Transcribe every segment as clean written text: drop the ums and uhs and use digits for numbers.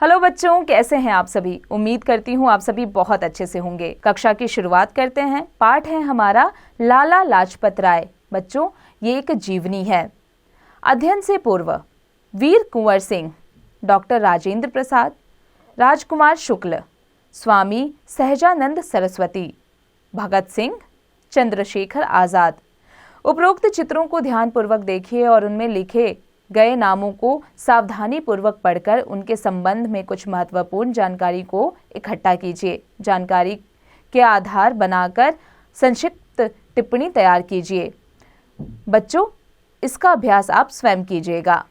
Hello बच्चों, कैसे हैं आप सभी। उम्मीद करती हूँ आप सभी बहुत अच्छे से होंगे। कक्षा की शुरुआत करते हैं। पाठ है हमारा लाला लाजपत राय। बच्चों, ये एक जीवनी है। अध्ययन से पूर्व वीर कुंवर सिंह, डॉक्टर राजेंद्र प्रसाद, राजकुमार शुक्ल, स्वामी सहजानंद सरस्वती, भगत सिंह, चंद्रशेखर आजाद। उपरोक्त चित्रों को ध्यानपूर्वक देखिए और उनमें लिखे गए नामों को सावधानी पूर्वक पढ़कर उनके संबंध में कुछ महत्वपूर्ण जानकारी को इकट्ठा कीजिए। जानकारी के आधार बनाकर संक्षिप्त टिप्पणी तैयार कीजिए। बच्चों, इसका अभ्यास आप स्वयं कीजिएगा।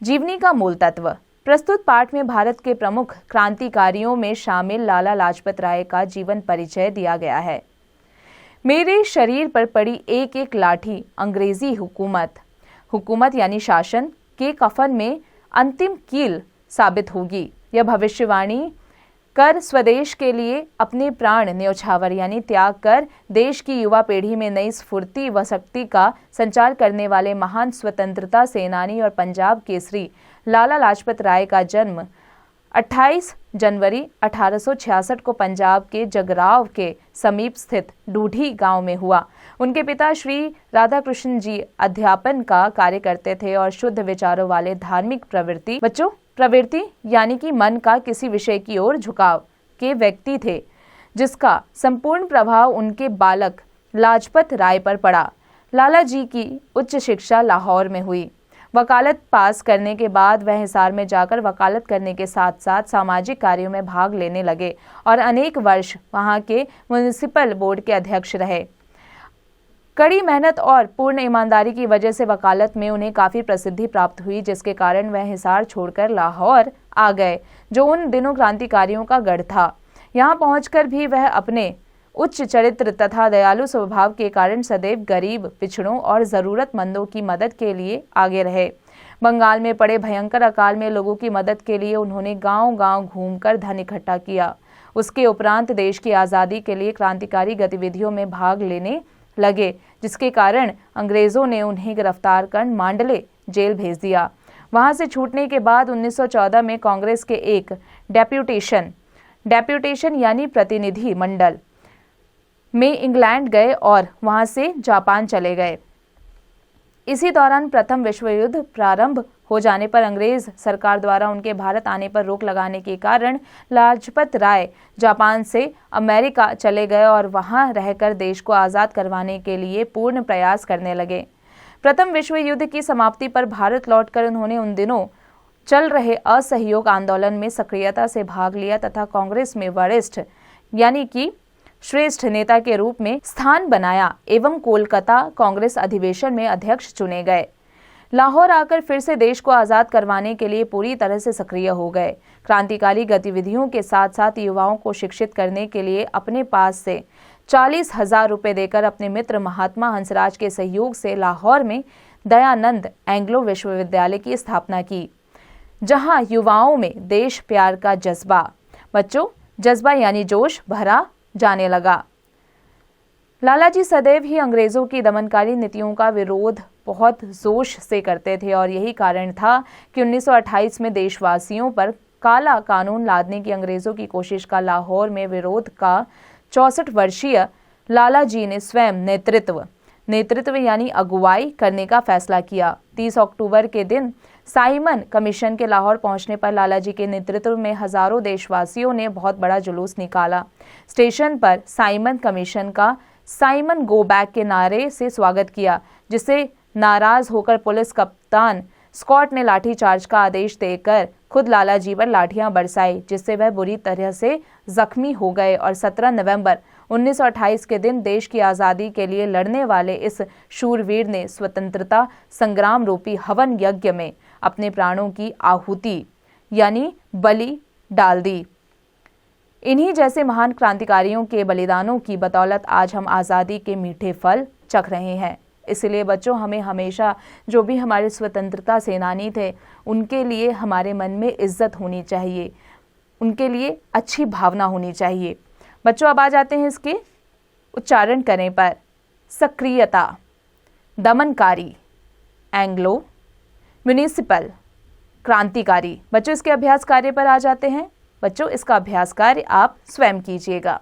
जीवनी का मूल तत्व। प्रस्तुत पाठ में भारत के प्रमुख क्रांतिकारियों में शामिल लाला लाजपत राय का जीवन परिचय दिया गया है। मेरे शरीर पर पड़ी एक एक लाठी अंग्रेजी हुकूमत यानी शासन के कफन में अंतिम कील साबित होगी। यह भविष्यवाणी कर स्वदेश के लिए अपने प्राण न्यौछावर यानी त्याग कर देश की युवा पीढ़ी में नई स्फूर्ति व शक्ति का संचार करने वाले महान स्वतंत्रता सेनानी और पंजाब केसरी लाला लाजपत राय का जन्म 28 जनवरी 1866 को पंजाब के जगराव के समीप स्थित ढूढ़ी गांव में हुआ। उनके पिता श्री राधाकृष्ण जी अध्यापन का कार्य करते थे और शुद्ध विचारों वाले धार्मिक प्रवृत्ति यानी कि मन का किसी विषय की ओर झुकाव के व्यक्ति थे, जिसका संपूर्ण प्रभाव उनके बालक लाजपत राय पर पड़ा। लाला जी की उच्च शिक्षा लाहौर में हुई। वकालत पास करने के बाद वह हिसार में जाकर वकालत करने के साथ साथ सामाजिक कार्यों में भाग लेने लगे और अनेक वर्ष वहां के म्युनिसिपल बोर्ड के अध्यक्ष रहे। कड़ी मेहनत और पूर्ण ईमानदारी की वजह से वकालत में उन्हें काफी प्रसिद्धि प्राप्त हुई, जिसके कारण वह हिसार छोड़कर लाहौर आ गए, जो उन दिनों क्रांतिकारियों का गढ़ था। यहाँ पहुंचकर भी वह अपने उच्च चरित्र तथा दयालु स्वभाव के कारण सदैव गरीब, पिछड़ों और जरूरतमंदों की मदद के लिए आगे रहे। बंगाल में पड़े भयंकर अकाल में लोगों की मदद के लिए उन्होंने गांव-गांव घूमकर धन इकट्ठा किया। उसके उपरांत देश की आज़ादी के लिए क्रांतिकारी गतिविधियों में भाग लेने लगे, जिसके कारण अंग्रेजों ने उन्हें गिरफ्तार कर मांडले जेल भेज दिया। वहां से छूटने के बाद 1914 में कांग्रेस के एक डेप्यूटेशन यानी प्रतिनिधि मंडल में इंग्लैंड गए और वहां से जापान चले गए। इसी दौरान प्रथम विश्व युद्ध प्रारंभ हो जाने पर अंग्रेज सरकार द्वारा उनके भारत आने पर रोक लगाने के कारण लाजपत राय जापान से अमेरिका चले गए और वहां रहकर देश को आज़ाद करवाने के लिए पूर्ण प्रयास करने लगे। प्रथम विश्व युद्ध की समाप्ति पर भारत लौटकर उन्होंने उन दिनों चल रहे असहयोग आंदोलन में सक्रियता से भाग लिया तथा कांग्रेस में वरिष्ठ यानी कि श्रेष्ठ नेता के रूप में स्थान बनाया एवं कोलकाता कांग्रेस अधिवेशन में अध्यक्ष चुने गए। लाहौर आकर फिर से देश को आजाद करवाने के लिए पूरी तरह से सक्रिय हो गए। क्रांतिकारी गतिविधियों के साथ साथ युवाओं को शिक्षित करने के लिए अपने पास से 40,000 रुपए देकर अपने मित्र महात्मा हंसराज के सहयोग से लाहौर में दयानंद एंग्लो विश्वविद्यालय की स्थापना की, जहां युवाओं में देश प्यार का जज्बा यानी जोश भरा जाने लगा। लालाजी सदैव ही अंग्रेजों की दमनकारी नीतियों का विरोध बहुत जोश से करते थे और यही कारण था कि 1928 में देशवासियों पर काला कानून लादने की अंग्रेजों की कोशिश का लाहौर में विरोध का 64 वर्षीय लालाजी ने स्वयं नेतृत्व यानी अगुवाई करने का फैसला किया। 30 अक्टूबर के दिन साइमन कमीशन के लाहौर पहुंचने पर लालाजी के नेतृत्व में हजारों देशवासियों ने बहुत बड़ा जुलूस निकाला। स्टेशन पर साइमन कमीशन का साइमन गो बैक के नारे से स्वागत किया, जिससे नाराज होकर पुलिस कप्तान स्कॉट ने लाठीचार्ज का आदेश देकर खुद लालाजी पर लाठियां बरसाई, जिससे वह बुरी तरह से जख्मी हो गए और 17 नवंबर 1928 के दिन देश की आज़ादी के लिए लड़ने वाले इस शूरवीर ने स्वतंत्रता संग्राम रूपी हवन यज्ञ में अपने प्राणों की आहुति यानी बलि डाल दी। इन्हीं जैसे महान क्रांतिकारियों के बलिदानों की बदौलत आज हम आज़ादी के मीठे फल चख रहे हैं। इसलिए बच्चों, हमें हमेशा जो भी हमारे स्वतंत्रता सेनानी थे उनके लिए हमारे मन में इज्जत होनी चाहिए, उनके लिए अच्छी भावना होनी चाहिए। बच्चों, अब आ जाते हैं इसके उच्चारण करने पर। सक्रियता, दमनकारी, एंग्लो, म्युनिसिपल, क्रांतिकारी। बच्चों इसके अभ्यास कार्य पर आ जाते हैं। बच्चों इसका अभ्यास कार्य आप स्वयं कीजिएगा।